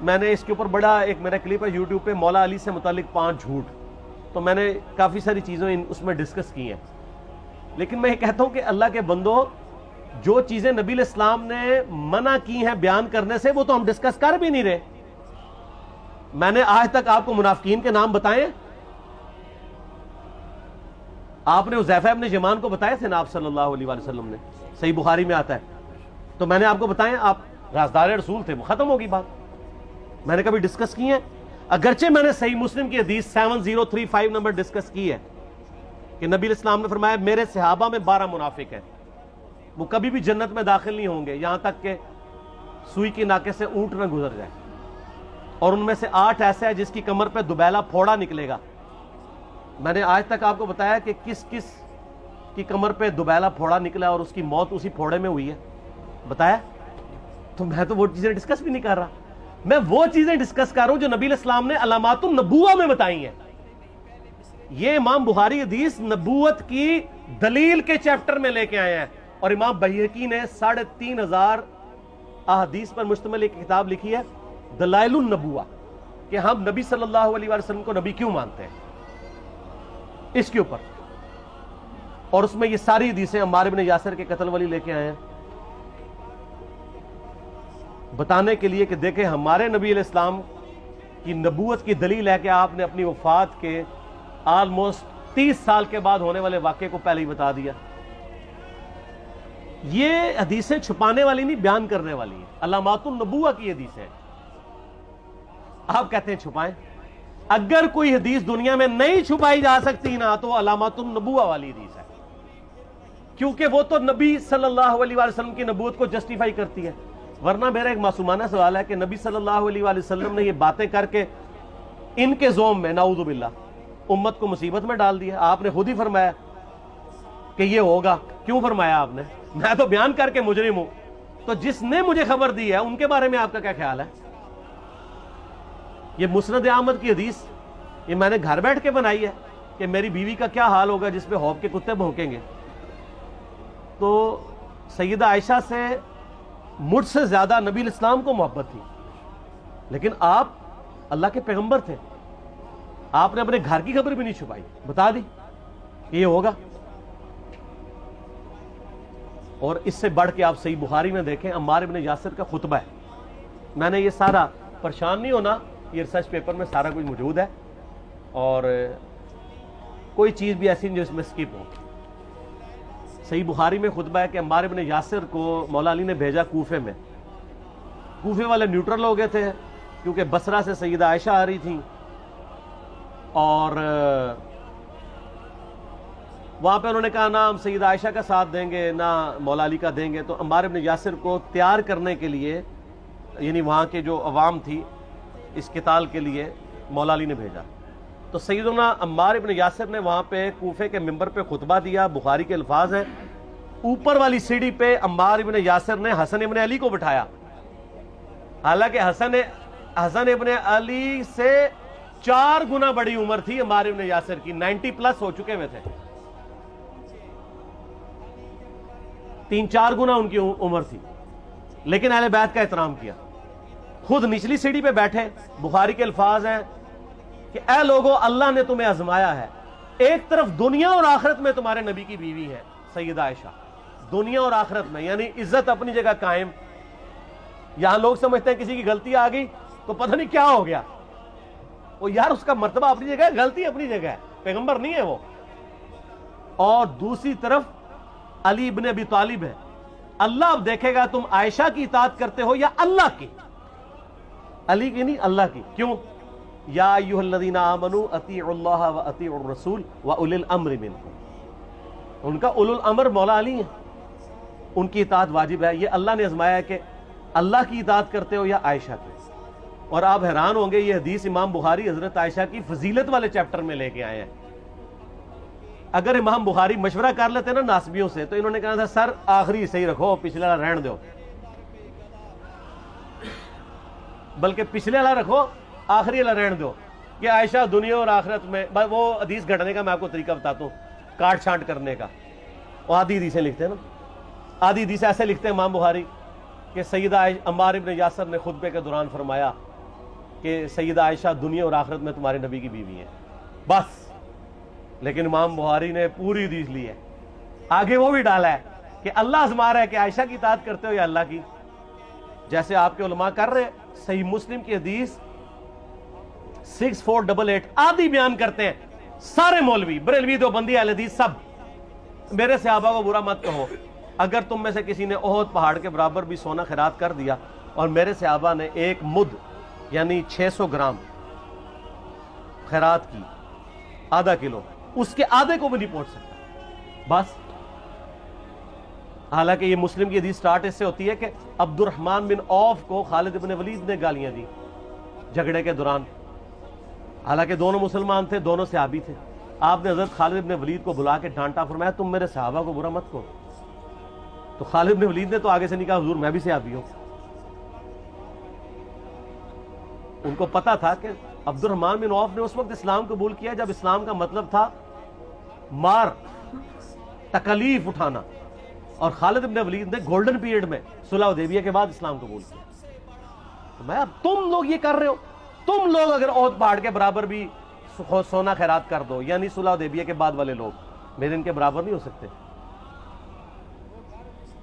میں نے اس کے اوپر بڑا ایک میرا کلپ ہے یوٹیوب پہ، مولا علی سے متعلق 5 جھوٹ، تو میں نے کافی ساری چیزیں اس میں ڈسکس کی ہیں. لیکن میں یہ کہتا ہوں کہ اللہ کے بندو، جو چیزیں نبی علیہ السلام نے منع کی ہیں بیان کرنے سے، وہ تو ہم ڈسکس کر بھی نہیں رہے. میں نے آج تک آپ کو منافقین کے نام بتائے؟ آپ نے حذیفہ ابن یمان کو بتائے تھے نا آپ صلی اللہ علیہ وسلم نے، صحیح بخاری میں آتا ہے. تو میں نے آپ کو بتائے، آپ رازدار رسول تھے، وہ ختم ہوگی بات. میں نے کبھی ڈسکس کی ہے؟ اگرچہ میں نے صحیح مسلم کی حدیث 7035 نمبر ڈسکس کی ہے کہ نبی علیہ السلام نے فرمایا میرے صحابہ میں 12 منافق ہیں، وہ کبھی بھی جنت میں داخل نہیں ہوں گے یہاں تک کہ سوئی کے ناکے سے اونٹ نہ گزر جائے، اور ان میں سے 8 ایسے ہیں جس کی کمر پہ دوبیلا پھوڑا نکلے گا. میں نے آج تک آپ کو بتایا کہ کس کس کی کمر پہ دوبیلا پھوڑا نکلا اور اس کی موت اسی پھوڑے میں ہوئی ہے؟ بتایا؟ تو میں تو وہ چیزیں ڈسکس بھی نہیں کر رہا، میں وہ چیزیں ڈسکس کر رہا ہوں جو نبی علیہ السلام نے علامات النبوہ میں بتائی ہیں. یہ امام بخاری حدیث نبوت کی دلیل کے چیپٹر میں لے کے آئے ہیں، اور امام بہقی نے 3500 احادیث پر مشتمل ایک کتاب لکھی ہے دلائل النبوہ، کہ ہم نبی صلی اللہ علیہ وسلم کو نبی کیوں مانتے ہیں، اس کے اوپر. اور اس میں یہ ساری حدیثیں عمار بن یاسر کے قتل والی لے کے آئے ہیں، بتانے کے لیے کہ دیکھیں ہمارے نبی علیہ السلام کی نبوت کی دلیل ہے کہ آپ نے اپنی وفات کے آلموسٹ 30 سال کے بعد ہونے والے واقعے کو پہلے ہی بتا دیا. یہ حدیثیں چھپانے والی نہیں، بیان کرنے والی ہیں، علامات النبوہ کی حدیثیں. آپ کہتے ہیں چھپائیں. اگر کوئی حدیث دنیا میں نہیں چھپائی جا سکتی نا تو وہ علامات النبوہ والی حدیث ہے، کیونکہ وہ تو نبی صلی اللہ علیہ وسلم کی نبوت کو جسٹیفائی کرتی ہے. ورنہ میرا ایک معصومانہ سوال ہے کہ نبی صلی اللہ علیہ وسلم نے یہ باتیں کر کے ان کے زوم میں نعوذ باللہ امت کو مصیبت میں ڈال دیا. آپ نے خود ہی فرمایا کہ یہ ہوگا. کیوں فرمایا آپ نے؟ میں تو بیان کر کے مجرم ہوں. تو جس نے مجھے خبر دی ہے ان کے بارے میں آپ کا کیا خیال ہے؟ یہ مسند احمد کی حدیث یہ میں نے گھر بیٹھ کے بنائی ہے کہ میری بیوی کا کیا حال ہوگا جس پہ خوف کے کتے بھونکیں گے. تو سیدہ عائشہ سے مجھ سے زیادہ نبی علیہ السلام کو محبت تھی، لیکن آپ اللہ کے پیغمبر تھے، آپ نے اپنے گھر کی خبر بھی نہیں چھپائی، بتا دی کہ یہ ہوگا. اور اس سے بڑھ کے آپ صحیح بخاری میں دیکھیں عمار بن یاسر کا خطبہ ہے. میں نے یہ سارا، پریشان نہیں ہونا، یہ ریسرچ پیپر میں سارا کچھ موجود ہے، اور کوئی چیز بھی ایسی نہیں جو اس میں سکپ ہو. صحیح بخاری میں خطبہ ہے کہ عمار بن یاسر کو مولا علی نے بھیجا کوفے میں. کوفے والے نیوٹرل ہو گئے تھے کیونکہ بصرہ سے سیدہ عائشہ آ رہی تھیں، اور وہاں پہ انہوں نے کہا نہ ہم سیدہ عائشہ کا ساتھ دیں گے نہ مولا علی کا دیں گے. تو عمار بن یاسر کو تیار کرنے کے لیے، یعنی وہاں کے جو عوام تھی اس قتال کے لیے، مولا علی نے بھیجا. تو سیدنا عمار بن یاسر نے وہاں پہ کوفے کے ممبر پہ خطبہ دیا. بخاری کے الفاظ ہیں، اوپر والی سیڑھی پہ عمار بن یاسر نے حسن ابن علی کو بٹھایا، حالانکہ حسن ابن علی سے 4 گنا بڑی عمر تھی عمار بن یاسر کی، 90 پلس ہو چکے ہوئے تھے، 3-4 گنا ان کی عمر تھی. لیکن اہل بیت کا احترام کیا، خود نچلی سیڑھی پہ بیٹھے. بخاری کے الفاظ ہیں کہ اے لوگو اللہ نے تمہیں آزمایا ہے، ایک طرف دنیا اور آخرت میں تمہارے نبی کی بیوی ہے سیدہ عائشہ، دنیا اور آخرت میں، یعنی عزت اپنی جگہ قائم. یہاں لوگ سمجھتے ہیں کسی کی غلطی آ گئی تو پتہ نہیں کیا ہو گیا. وہ یار اس کا مرتبہ اپنی جگہ ہے، غلطی اپنی جگہ ہے، پیغمبر نہیں ہے وہ. اور دوسری طرف علی ابن ابی طالب ہے. اللہ اب دیکھے گا تم عائشہ کی اطاعت کرتے ہو یا اللہ کی. علی کی نہیں، اللہ کی. کیوں؟ یا ایھا الذین آمنوا اطیعوا اللہ واطیعوا الرسول واولی الامر منکم. ان کا اولو الامر مولا علی ہیں، ان کی اطاعت واجب ہے. یہ اللہ نے آزمایا ہے کہ اللہ کی اطاعت کرتے ہو یا عائشہ کی. اور آپ حیران ہوں گے، یہ حدیث امام بخاری حضرت عائشہ کی فضیلت والے چیپٹر میں لے کے آئے ہیں. اگر امام بخاری مشورہ کر لیتے نا ناسبیوں سے تو انہوں نے کہا تھا سر آخری صحیح رکھو، پچھلے والا رہن دو، بلکہ پچھلے والا رکھو آخری والا رہن دو، کہ عائشہ دنیا اور آخرت میں. وہ حدیث گھڑنے کا میں آپ کو طریقہ بتاتا ہوں، کاٹ چھانٹ کرنے کا. وہ آدھی حدیثیں لکھتے ہیں نا، آدھی حدیث ایسے لکھتے ہیں امام بخاری کہ سیدہ عمار ابن یاسر نے خطبے کے دوران فرمایا کہ سیدہ عائشہ دنیا اور آخرت میں تمہارے نبی کی بیوی ہیں، بس. لیکن امام بخاری نے پوری حدیث لی ہے، آگے وہ بھی ڈالا ہے کہ اللہ آزما رہا ہے کہ عائشہ کی اطاعت کرتے ہو یا اللہ کی، جیسے آپ کے علماء کر رہے. صحیح مسلم کی حدیث 6488 آدھی بیان کرتے ہیں سارے مولوی، بریلوی، دیوبندی، اہل حدیث سب. میرے صحابہ کو برا مت کہو، اگر تم میں سے کسی نے احد پہاڑ کے برابر بھی سونا خیرات کر دیا اور میرے صحابہ نے ایک مد یعنی 600 گرام خیرات کی، آدھا کلو، اس کے آدھے کو بھی نہیں پہنچ سکتا بس. حالانکہ یہ مسلم کی حدیث سٹارٹ اس سے ہوتی ہے کہ عبد الرحمن بن عوف کو خالد بن ولید نے گالیاں دی جھگڑے کے دوران، حالانکہ دونوں مسلمان تھے، دونوں صحابی تھے. آپ نے حضرت خالد بن ولید کو بلا کے ڈانٹا، فرمایا تم میرے صحابہ کو برا مت کہو. تو خالد بن ولید نے تو آگے سے نہیں کہا حضور میں بھی صحابی ہوں. ان کو پتا تھا کہ عبد الرحمن بن عوف نے اس وقت اسلام قبول کیا جب اسلام کا مطلب تھا مار، تکلیف اٹھانا، اور خالد بن ولید نے گولڈن پیریڈ میں صلح حدیبیہ کے بعد اسلام قبول کیا. تو میں اب تم لوگ یہ کر رہے ہو، تم لوگ اگر احد پہاڑ کے برابر بھی سونا خیرات کر دو، یعنی صلح حدیبیہ کے بعد والے لوگ میرے ان کے برابر نہیں ہو سکتے.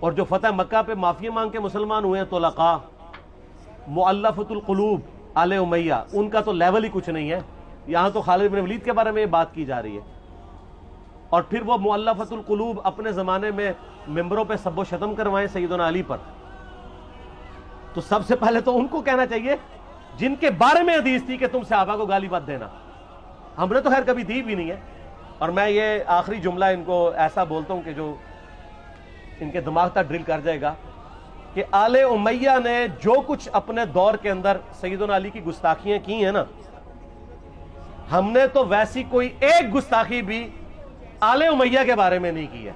اور جو فتح مکہ پہ معافی مانگ کے مسلمان ہوئے ہیں طلقاء، مؤلفۃ القلوب، آل امیہ، ان کا تو لیول ہی کچھ نہیں ہے. یہاں تو خالد بن ولید کے بارے میں یہ بات کی جا رہی ہے. اور پھر وہ مؤلفۃ القلوب اپنے زمانے میں ممبروں پہ سب و شتم کروائیں سیدنا علی پر. تو سب سے پہلے تو ان کو کہنا چاہیے جن کے بارے میں حدیث تھی کہ تم صحابہ کو گالی مت دینا. ہم نے تو خیر کبھی دی بھی نہیں ہے. اور میں یہ آخری جملہ ان کو ایسا بولتا ہوں کہ جو ان کے دماغ تک ڈرل کر جائے گا کہ آل امیہ نے جو کچھ اپنے دور کے اندر سیدنا علی کی گستاخیاں کی ہیں نا، ہم نے تو ویسی کوئی ایک گستاخی بھی آل امیہ کے بارے میں نہیں کی ہے.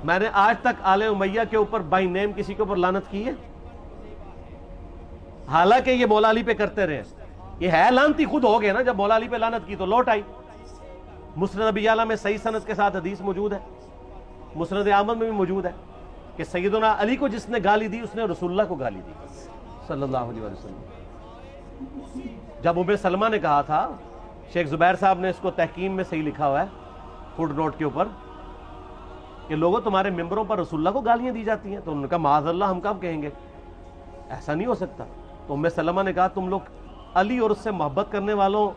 میں نے آج تک آل امیہ کے اوپر بائی نیم کسی کے اوپر لعنت کی ہے؟ حالانکہ یہ مولا علی پہ کرتے رہے. یہ ہے لعنتی خود ہو گئے نا، جب مولا علی پہ لعنت کی تو لوٹ آئی. مسند ابی اعلیٰ میں صحیح سند کے ساتھ حدیث موجود ہے، مسند احمد میں بھی موجود ہے کہ سیدنا علی کو جس نے گالی دی اس نے رسول اللہ کو گالی دی صلی اللہ علیہ وسلم. جب ام سلمہ نے کہا تھا، شیخ زبیر صاحب نے اس کو تحکیم میں صحیح لکھا ہوا ہے فوٹ نوٹ کے اوپر، کہ لوگوں تمہارے ممبروں پر رسول اللہ کو گالیاں دی جاتی ہیں، تو انہوں نے کہا معاذ اللہ، ہم کب کہیں گے، ایسا نہیں ہو سکتا. تو ام سلمہ نے کہا تم لوگ علی اور اس سے محبت کرنے والوں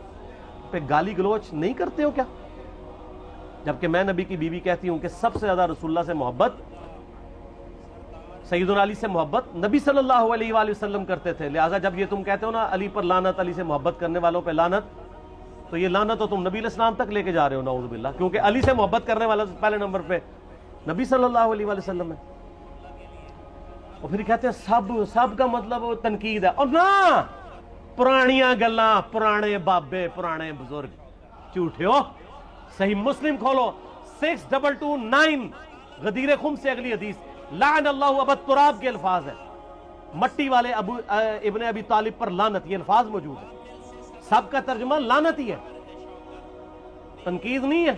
پہ گالی گلوچ نہیں کرتے ہو کیا؟ جبکہ میں نبی کی بیوی کہتی ہوں کہ سب سے زیادہ رسول اللہ سے محبت، سیدنا علی سے محبت نبی صلی اللہ علیہ وآلہ وسلم کرتے تھے. لہٰذا جب یہ تم کہتے ہو نا علی پر لعنت، علی سے محبت کرنے والوں پہ لعنت، تو یہ لعنت تو تم نبی علیہ السلام تک لے کے جا رہے ہو نعوذ باللہ، کیونکہ علی سے محبت کرنے والا پہلے نمبر پہ نبی صلی اللہ علیہ وآلہ وسلم ہے. اور پھر کہتے ہیں سب کا مطلب تنقید ہے. اور نہ، پرانیاں گلاں، پرانے بابے، پرانے بزرگ، جھوٹے ہو. صحیح مسلم کھولو 6229 غدیر خم سے اگلی حدیث، لعن اللہ ابا التراب کے الفاظ ہیں، مٹی والے ابن ابی طالب پر لعنت، یہ الفاظ موجود ہے. سب کا ترجمہ لعنت ہی ہے، تنقید نہیں ہے.